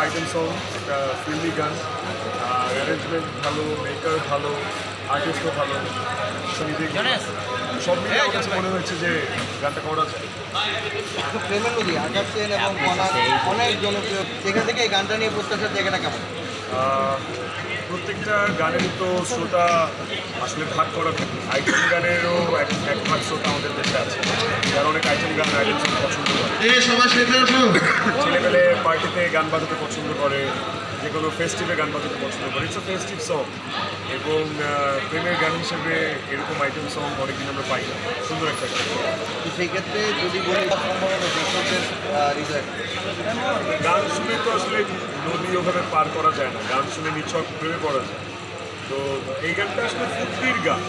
Item song, একটা ফিল্মি গান, arrangement ভালো, মেকার ভালো, আর্টিস্টও ভালো, সঙ্গীত সব মিলিয়ে আমার কাছে মনে হয়েছে যে গানটা করা যায়। প্রেমের নদী আকাশ সেন এবং পলাশ অনেক জনপ্রিয়, সেখান থেকে এই গানটা নিয়ে প্রত্যাশার জায়গাটা কেমন? প্রত্যেকটা গানেরই তো শ্রোতা আসলে ভাগ করা থাকে। আইটেম গানেরও এক ভাগ শ্রোতা আমাদের দেশে আছে, যারা অনেক আইটেম গান আইটেম সং পছন্দ করে, ছেলেমেলে পার্টিতে গান বাজাতে পছন্দ করে, যে কোনো ফেস্টিভে গান বাজাতে পছন্দ করে। ইটস ফেস্টিভ সং এবং প্রেমের গান হিসেবে এরকম আইটেম সং অনেকদিন আমরা পাই না। সুন্দর একটা গান। তো সেই ক্ষেত্রে যদি বলি সম্ভবত দর্শকদের হৃদয় গান শুনে তো আসলে নদী ওভাবে পার করা যায় না, গান শুনে নিছক প্রেমে পড়া যায়। তো এই গানটা আসলে ফুর্তির গান,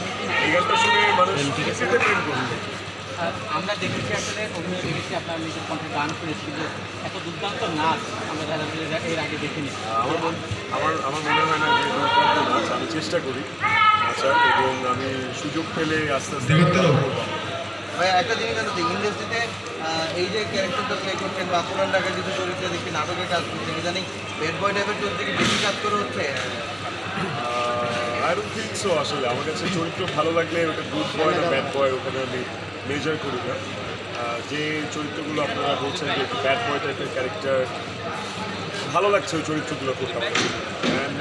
এই গানটা শুনে মানুষ ফুর্তিতে প্রেম করবে। আমরা দেখেছি আসলে অভিনয় দেখেছি, আপনার নিজের কণ্ঠে গান শুনেছি, কিন্তু এত দুর্দান্ত নাচ আমরা এর আগে দেখিনি। আমার মনে হয় না যে দুর্দান্ত নাচ, আমি চেষ্টা করি নাচার এবং আমি সুযোগ পেলে আস্তে আস্তে ভাই একটা জিনিস জানো তো, ইন্ডাস্ট্রিতে এই যে ক্যারেক্টারটা প্লে করছেন বা পুরান ঢাকার কিছু চরিত্রে দেখি নাটকে কাজ করছেন, ইদানিং ব্যাড বয় টাইপের চরিত্রে কি বেশি কাজ করে হচ্ছে? I don't think so. আসলে আমার কাছে চরিত্র ভালো লাগলে ওটা গুড বয় না ব্যাড বয় ওখানে আমি মেজার করি না। যে চরিত্রগুলো আপনারা বলছেন যে ব্যাড বয় টাইপের ক্যারেক্টার ভালো লাগছে, ওই চরিত্রগুলো করতে আমার। অ্যান্ড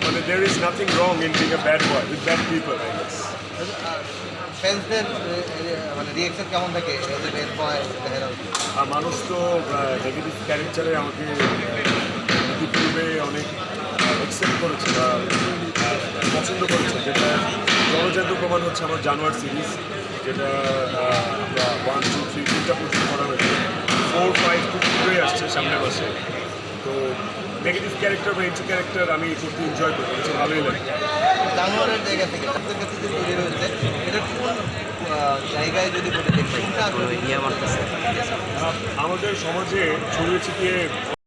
মানে there is nothing wrong in being a bad boy with bad people, I guess. ফ্যান্সদের মানে রিয়েকশন কেমন থাকে ব্যাড বয় দেখানো? মানুষ তো নেগেটিভ ক্যারেক্টারে আমাকে ইউটিউবে অনেক অ্যাকসেপ্ট করেছে বা পছন্দ করেছে, যেটা জনজাত প্রমাণ হচ্ছে আমার জানোয়ার সিরিজ, যেটা আমরা 1, 2, 3 তিনটা প্রচুর করা হয়েছে, 4, 5 খুব ঘুরে আসছে সামনের মাসে। তো নেগেটিভ ক্যারেক্টার বা এন্টি ক্যারেক্টার আমি করতে এনজয় করি, হচ্ছে ভালোই লাগে। জানোয়ারের জায়গা থেকে তাদের কাছে যে তৈরি হয়েছে, এটা কোন জায়গায় যদি বলে দেখবেন আমাদের সমাজে ছড়িয়ে ছিটিয়ে